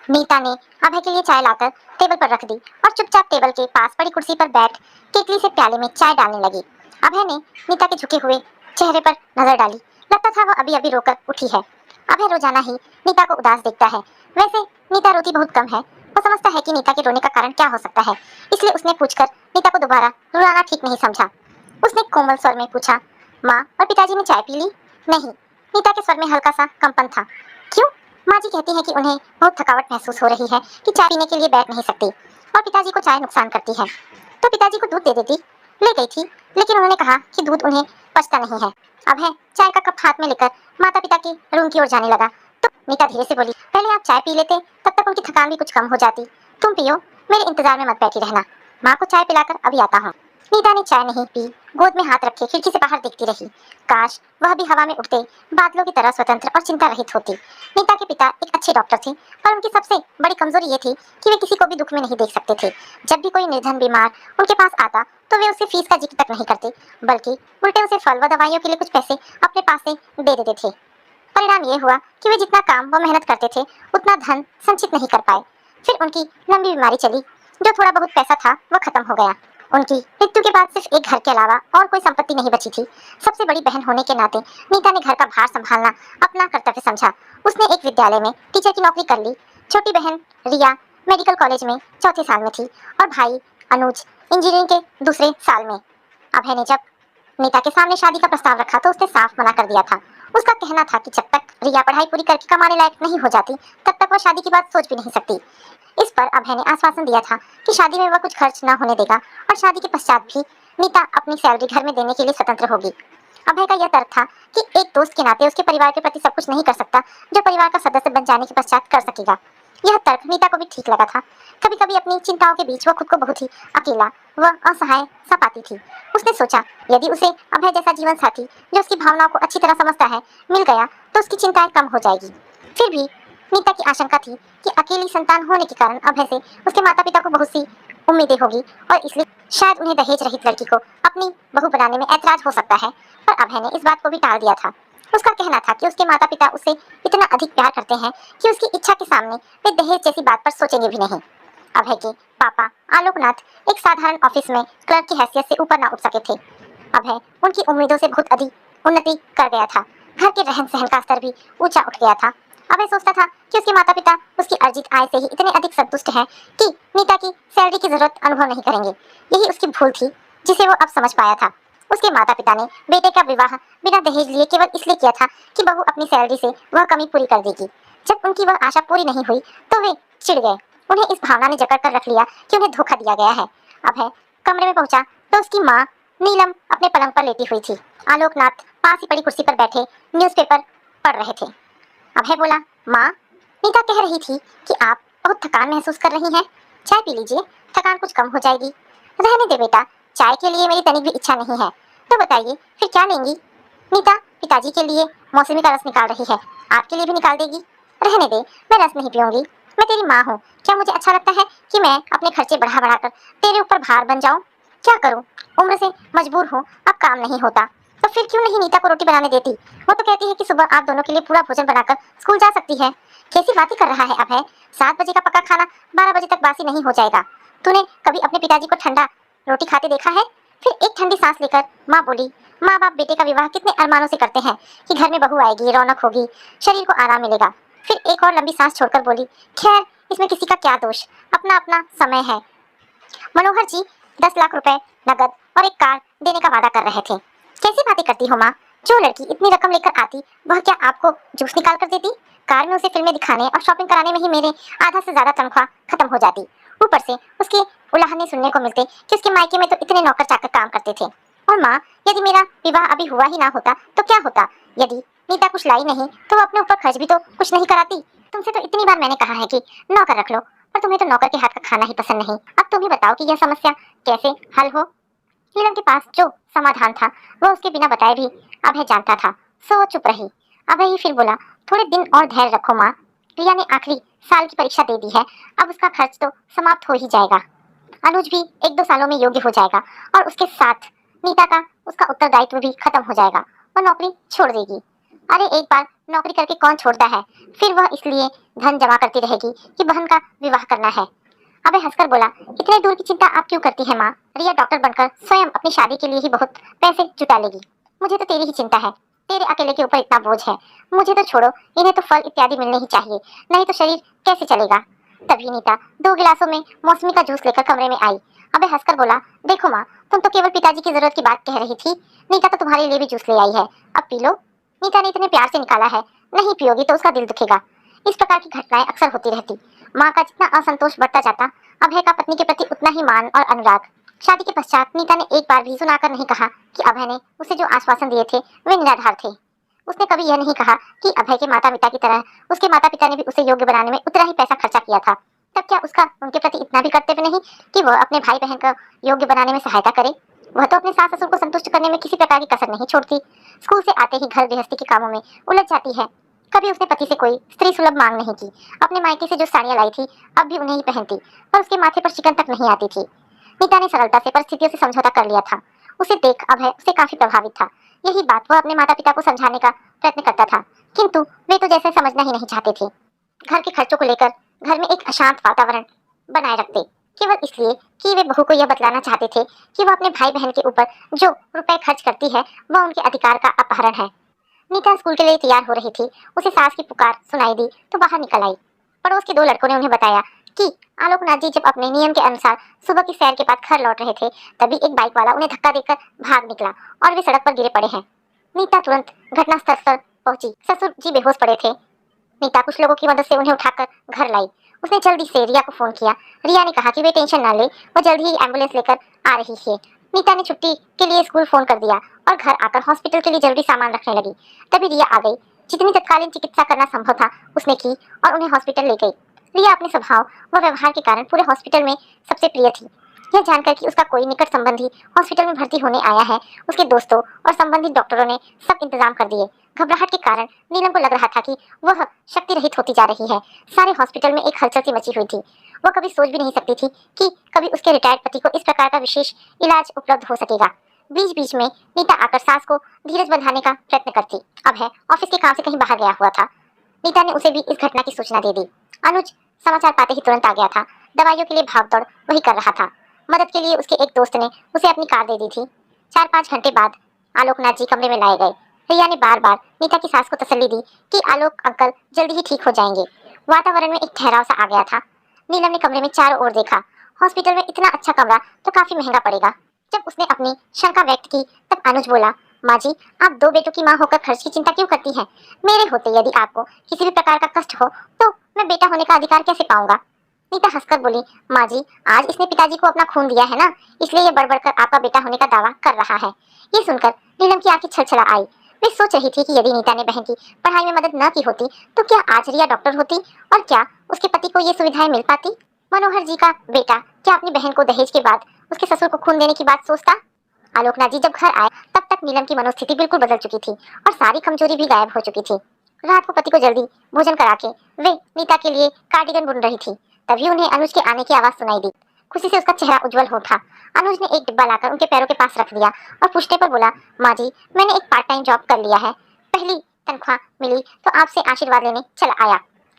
नीता ने अभय के लिए चाय लाकर टेबल पर रख दी और चुपचाप टेबल के पास पड़ी कुर्सी पर बैठ केतली से प्याले में चाय डालने लगी। अभय ने नीता के झुके हुए चेहरे पर नजर डाली। लगता था वह अभी अभी रोकर उठी है। अभय रोजाना ही नीता को उदास देखता है। वैसे नीता रोती बहुत कम है। वो समझता है कि नीता के रोने का कारण क्या हो सकता है, इसलिए उसने पूछकर नीता को दोबारा रुलाना ठीक नहीं समझा। उसने कोमल स्वर में पूछा, माँ और पिताजी ने चाय पी ली? नहीं। नीता के स्वर में हल्का सा कंपन था। क्यों? माँ जी कहती हैं कि उन्हें बहुत थकावट महसूस हो रही है कि चाय पीने के लिए बैठ नहीं सकती और पिताजी को चाय नुकसान करती है, तो पिताजी को दूध दे देती। ले गई थी, लेकिन उन्होंने कहा कि दूध उन्हें पचता नहीं है। अब है चाय का कप हाथ में लेकर माता पिता के रूम की ओर जाने लगा तो नीता धीरे से बोली, पहले आप चाय पी लेते, तब तक उनकी थकान भी कुछ कम हो जाती। तुम पियो, मेरे इंतजार में मत बैठी रहना। माँ को चाय पिलाकर अभी आता हूँ। नीता ने चाय नहीं पी, गोद में हाथ रखे खिड़की से बाहर देखती रही। काश वह भी हवा में उड़ते बादलों की तरह स्वतंत्र और चिंता रहित होती। नीता के पिता एक अच्छे डॉक्टर थे, पर उनकी सबसे बड़ी कमजोरी ये थी कि वे किसी को भी दुख में नहीं देख सकते थे। जब भी कोई निर्धन बीमार उनके पास आता तो वे उसे फीस का जिक्र तक नहीं करते, बल्कि उल्टे उसे फल व दवाइयों के लिए कुछ पैसे अपने पास से दे देते थे। परिणाम ये हुआ कि वे जितना काम व मेहनत करते थे उतना धन संचित नहीं कर पाए। फिर उनकी लंबी बीमारी चली, जो थोड़ा बहुत पैसा था वह खत्म हो गया। उनकी मृत्यु के बाद सिर्फ एक घर के अलावा और कोई संपत्ति नहीं बची थी। सबसे बड़ी बहन होने के नाते नीता ने घर का भार संभालना अपना कर्तव्य समझा। उसने एक विद्यालय में टीचर की नौकरी कर ली। छोटी बहन रिया मेडिकल कॉलेज में चौथे साल में थी और भाई अनुज इंजीनियरिंग के दूसरे साल में। अभय ने जब नीता के सामने शादी का प्रस्ताव रखा तो उसने साफ मना कर दिया था। उसका कहना था कि जब तक रिया पढ़ाई पूरी करके कमाने लायक नहीं हो जाती तब तक वह शादी की बात सोच भी नहीं सकती। इस पर अभय ने आश्वासन दिया था कि शादी में वह कुछ खर्च न होने देगा और शादी के पश्चात भी नीता अपनी सैलरी घर में देने के लिए स्वतंत्र होगी। अभय का यह तर्क था कि एक दोस्त के नाते उसके परिवार के प्रति सब कुछ नहीं कर सकता जो परिवार का सदस्य बन जाने के पश्चात कर सकेगा। यह तर्क नीता को भी ठीक लगा था। कभी कभी अपनी चिंताओं के बीच वह खुद को बहुत ही अकेला व असहाय सा पाती थी। उसने सोचा, यदि उसे अभय जैसा जीवन साथी जो उसकी भावनाओं को अच्छी तरह समझता है मिल गया तो उसकी चिंताएं कम हो जाएगी। फिर भी नीता की आशंका थी कि अकेली संतान होने के कारण अभय से उसके माता पिता को बहुत सी उम्मीदें होगी और इसलिए शायद उन्हें दहेज रहित लड़की को अपनी बहू बनाने में ऐतराज हो सकता है। पर अभय ने इस बात को भी टाल दिया था। उसका कहना था कि उसके माता पिता उसे इतना अधिक प्यार करते हैं कि उसकी इच्छा के सामने वे दहेज जैसी बात पर सोचेंगे भी नहीं। अभय के पापा आलोकनाथ एक साधारण ऑफिस में क्लर्क की हैसियत से ऊपर ना उठ सके थे। अभय उनकी उम्मीदों से बहुत अधिक उन्नति कर गया था। घर के रहन सहन का स्तर भी ऊंचा उठ गया था। अभय सोचता था कि उसके माता पिता उसकी अर्जित आय से ही इतने अधिक संतुष्ट हैं कि नीता की सैलरी की जरूरत अनुभव नहीं करेंगे। यही उसकी भूल थी जिसे वो अब समझ पाया था। उसके माता पिता ने बेटे का विवाह बिना दहेज लिए केवल इसलिए किया था कि बहू अपनी सैलरी से वह कमी पूरी कर देगी। जब उनकी वह आशा पूरी नहीं हुई तो वे चिढ़ गए। उन्हें इस भावना ने जकड़ कर रख लिया कि उन्हें धोखा दिया गया है। अभय कमरे में पहुंचा तो उसकी माँ नीलम अपने पलंग पर लेटी हुई थी। आलोकनाथ पास ही पड़ी कुर्सी पर बैठे न्यूज़पेपर पढ़ रहे थे। अभय बोला, माँ, नीता कह रही थी कि आप बहुत थकान महसूस कर रही हैं। चाय पी लीजिए, थकान कुछ कम हो जाएगी। रहने दे बेटा, चाय के लिए मेरी तनिक भी इच्छा नहीं है। तो बताइए फिर क्या लेंगी? नीता पिताजी के लिए मौसमी का रस निकाल रही है, आपके लिए भी निकाल देगी। रहने दे, मैं रस नहीं पीऊंगी। मैं तेरी माँ हूँ, क्या मुझे अच्छा लगता है कि मैं अपने खर्चे बढ़ा बढ़ा कर तेरे ऊपर भार बन जाऊँ? क्या करूँ, उम्र से मजबूर हूँ, अब काम नहीं होता। तो फिर क्यों नहीं नीता को रोटी बनाने देती? वो तो कहती है कि सुबह आप दोनों के लिए पूरा भोजन बनाकर स्कूल जा सकती है। कैसी बातें कर रहा है अभय? 7 बजे का पका खाना 12 बजे तक बासी नहीं हो जाएगा। तूने कभी अपने पिताजी को ठंडा रोटी खाते देखा है? फिर एक ठंडी सांस लेकर माँ बोली, माँ बाप बेटे का विवाह कितने अरमानों से करते हैं कि घर में बहू आएगी, रौनक होगी, शरीर को आराम मिलेगा। फिर एक और लंबी सांस छोड़कर बोली, खैर इसमें किसी का क्या दोष, अपना अपना समय है। मनोहर जी 10 लाख रुपए नगद और एक कार देने का वादा कर रहे थे। कैसी बातें करती हो माँ? जो लड़की इतनी रकम लेकर आती वह क्या आपको जूस निकाल कर देती? कार में उसे फिल्में दिखाने और शॉपिंग कराने में ही मेरे आधा से ज्यादा तनख्वाह खत्म हो जाती। ऊपर से उसके उलाहने सुनने को मिलते कि उसके मायके में तो इतने नौकर चाकर काम करते थे। और माँ, यदि मेरा विवाह अभी हुआ ही ना होता तो क्या होता? यदि नीता कुछ लाई नहीं तो वो अपने ऊपर खर्च भी तो कुछ नहीं कराती। तुमसे तो इतनी बार मैंने कहा है कि नौकर रख लो, पर तुम्हें तो नौकर के हाथ का खाना ही पसंद नहीं। अब तुम ही बताओ कि यह समस्या कैसे हल हो? नीलम के पास जो समाधान था वह उसके बिना बताए भी अभय जानता था, सो वो चुप रही। अभय ही फिर बोला, थोड़े दिन और धैर्य रखो माँ, रिया ने आखिरी साल की परीक्षा दे दी है, अब उसका खर्च तो समाप्त हो ही जाएगा। अनुज भी 1-2 सालों में योग्य हो जाएगा और उसके साथ नीता का उसका उत्तरदायित्व भी खत्म हो जाएगा और नौकरी छोड़ देगी। अरे एक बार नौकरी करके कौन छोड़ता है, फिर वह इसलिए धन जमा करती रहेगी कि बहन का विवाह करना है। अबे हंसकर बोला, इतने दूर की चिंता आप क्यों करती है माँ? रिया डॉक्टर बनकर स्वयं अपनी शादी के लिए ही बहुत पैसे जुटा लेगी। मुझे तो तेरी ही चिंता है, तेरे अकेले के ऊपर इतना बोझ है। मुझे तो छोड़ो, इन्हें तो फल इत्यादि मिलने ही चाहिए, नहीं तो शरीर कैसे चलेगा। तभी नीता 2 गिलासों में मौसमी का जूस लेकर कमरे में आई। अबे हंसकर बोला, देखो माँ, तुम तो केवल पिताजी की जरूरत की बात कह रही थी, नीता तो तुम्हारे लिए भी जूस ले आई है, अब पी लो। नीता ने इतने प्यार से निकाला है, नहीं पियोगी तो उसका दिल दुखेगा। इस प्रकार की घटनाएं अक्सर होती रहती। माँ का जितना असंतोष बढ़ता जाता, अभय का पत्नी के प्रति उतना ही मान और अनुराग। शादी के पश्चात नीता ने एक बार भी सुनाकर नहीं कहा कि अभय ने उसे जो आश्वासन दिए थे वे निराधार थे। उसने कभी यह नहीं कहा कि अभय के माता पिता की तरह उसके माता पिता ने भी उसे योग्य बनाने में उतना ही पैसा खर्चा किया था। तब क्या उसका उनके प्रति इतना भी कर्तव्य नहीं कि वह अपने भाई बहन को योग्य बनाने में सहायता करे? वह तो अपने सास ससुर को संतुष्ट करने में किसी प्रकार की कसर नहीं छोड़ती। स्कूल से आते ही घर गृहस्थी के कामों में उलझ जाती है। कभी उसने पति से कोई स्त्री सुलभ मांग नहीं की। अपने मायके से जो साड़ियां लाई थी अब भी उन्हें ही पहनती, पर उसके माथे पर शिकन तक नहीं आती थी। नीता ने सरलता से परिस्थितियों से समझौता कर लिया था। उसे देख अभय उससे काफी प्रभावित था। यही बात वह अपने माता पिता को समझाने का प्रयत्न करता था, किंतु वे तो जैसे समझना ही नहीं चाहते थे। घर के खर्चों को लेकर घर में एक अशांत वातावरण बनाए रखते, केवल इसलिए कि वे बहू को यह बतलाना चाहते थे कि वह अपने भाई बहन के ऊपर जो रुपए खर्च करती है वह उनके अधिकार का अपहरण है। नीता स्कूल के लिए तैयार हो रही थी, उसे सास की पुकार सुनाई दी तो बाहर निकल आई। पड़ोस के 2 लड़कों ने उन्हें बताया कि आलोकनाथ जी जब अपने नियम के अनुसार सुबह की सैर के बाद घर लौट रहे थे, तभी एक बाइक वाला उन्हें धक्का देकर भाग निकला और वे सड़क पर गिरे पड़े हैं। नीता तुरंत घटनास्थल पर पहुंची। ससुर जी बेहोश पड़े थे। नीता कुछ लोगों की मदद से उन्हें उठाकर घर लाई। उसने जल्दी से रिया को फोन किया। रिया ने कहा कि वे टेंशन न ले, वो जल्दी ही एम्बुलेंस लेकर आ रही है। नीता ने छुट्टी के लिए स्कूल फोन कर दिया और घर आकर हॉस्पिटल के लिए जल्दी सामान रखने लगी। तभी रिया आ गई। जितनी तत्कालीन चिकित्सा करना संभव था उसने की और उन्हें हॉस्पिटल ले गई। रिया अपने स्वभाव व व्यवहार के कारण पूरे हॉस्पिटल में सबसे प्रिय थी। यह जानकर कि उसका कोई निकट संबंधी हॉस्पिटल में भर्ती होने आया है, उसके दोस्तों और संबंधित डॉक्टरों ने सब इंतजाम कर दिए। घबराहट के कारण नीलम को लग रहा था कि वह शक्ति रहित होती जा रही है। सारे हॉस्पिटल में एक हलचल सी मची हुई थी। वह कभी सोच भी नहीं सकती थी कि कभी उसके रिटायर्ड पति को इस प्रकार का विशेष इलाज उपलब्ध हो सकेगा। बीच बीच में नीता आकर सास को धीरज बंधाने का प्रयत्न करती। अब है ऑफिस के काम से कहीं बाहर गया हुआ था। नीता ने उसे भी इस घटना की सूचना दे दी। अनुज समाचार पाते ही तुरंत आ गया था। दवाइयों के लिए भागदौड़ वही कर रहा था। मदद के लिए उसके एक दोस्त ने उसे अपनी कार दे दी थी। 4-5 घंटे बाद आलोकनाथ जी कमरे में लाए गए। रिया ने बार बार नीता की सास को तसल्ली दी कि आलोक अंकल जल्दी ही ठीक हो जाएंगे। वातावरण में एक ठहराव सा आ गया था। नीलम ने कमरे में चारों ओर देखा। हॉस्पिटल में इतना अच्छा कमरा तो काफी महंगा पड़ेगा। जब उसने अपनी शंका व्यक्त की तब अनुज बोला, माँ जी, आप 2 बेटों की माँ होकर खर्च की चिंता क्यों करती हैं? मेरे होते यदि आपको किसी भी प्रकार का कष्ट हो तो मैं बेटा होने का अधिकार कैसे पाऊंगा? नीता हंसकर बोली, माँ जी, आज इसने पिताजी को अपना खून दिया है ना, इसलिए ये बढ़-बढ़कर आपका बेटा होने का दावा कर रहा है। ये सुनकर नीलम की आंखें छलछला आई। वे सोच रही थी कि यदि नीता ने बहन की पढ़ाई में मदद न की होती तो क्या आज रिया डॉक्टर होती और क्या उसके पति को ये सुविधाएं मिल पाती? मनोहर जी का बेटा क्या अपनी बहन को दहेज के बाद उसके ससुर को खून देने की बात सोचता? आलोकनाथ जी जब घर आए तब तक नीलम की मनोस्थिति बिल्कुल बदल चुकी थी और सारी कमजोरी भी गायब हो चुकी थी। रात को पति को जल्दी भोजन करा के वे नीता के लिए कार्डिगन बुन रही थी। तभी उन्हें अनुज के आने की आवाज सुनाई दी। खुशी से उसका चेहरा उज्जवल हो उठा। अनुज ने एक डिब्बा लाकर उनके पैरों के पास रख दिया और पूछने पर बोला, माँ जी, मैंने एक पार्ट टाइम जॉब कर लिया है, पहली तनख्वाह मिली तो आपसे आशीर्वाद लेने चला आया।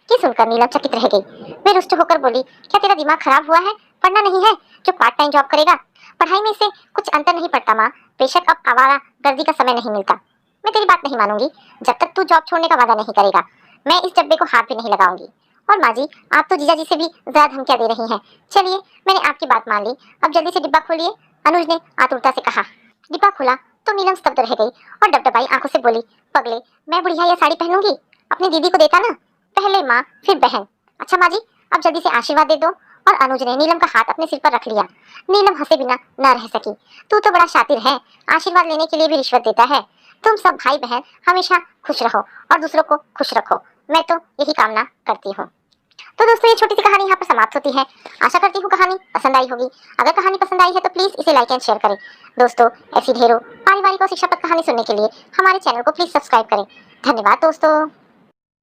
ये सुनकर नीलम चकित रह गई। वे रुष्ट होकर बोली, क्या तेरा दिमाग खराब हुआ है? पढ़ना नहीं है जो पार्ट टाइम जॉब करेगा? पढ़ाई में से कुछ अंतर नहीं पड़ता माँ, बेशक अब आवारा गर्दी का समय नहीं मिलता। मैं तेरी बात नहीं मानूंगी जब तक तू जॉब छोड़ने का वादा नहीं करेगा। मैं इस डब्बे को हाथ भी नहीं लगाऊंगी। और माँ जी, आप तो जीजा जी से भी ज्यादा धमकियां दे रही हैं। चलिए, मैंने आपकी बात मान ली, अब जल्दी से डिब्बा खोलिए, अनुज ने आतुरता से कहा। डिब्बा खुला तो नीलम स्तब्ध रह गई और डबडबाई आंखों से बोली, पगले, मैं बुढ़िया ये साड़ी पहनूंगी? अपनी दीदी को देता ना, पहले माँ फिर बहन। अच्छा माँ जी, अब जल्दी से आशीर्वाद दे दो। और अनुज ने नीलम का हाथ अपने सिर पर रख लिया। नीलम हंसे बिना न रह सकी। तू तो बड़ा शातिर है, आशीर्वाद लेने के लिए भी रिश्वत देता है। तुम सब भाई बहन हमेशा खुश रहो और दूसरों को खुश रखो, मैं तो यही कामना करती हूँ। तो दोस्तों, ये छोटी सी कहानी यहाँ पर समाप्त होती है। आशा करती हूँ कहानी पसंद आई होगी। अगर कहानी पसंद आई है तो प्लीज इसे लाइक एंड शेयर करें। दोस्तों, ऐसी ढेरों पारिवारिक और शिक्षाप्रद कहानी सुनने के लिए हमारे चैनल को प्लीज सब्सक्राइब करें। धन्यवाद दोस्तों।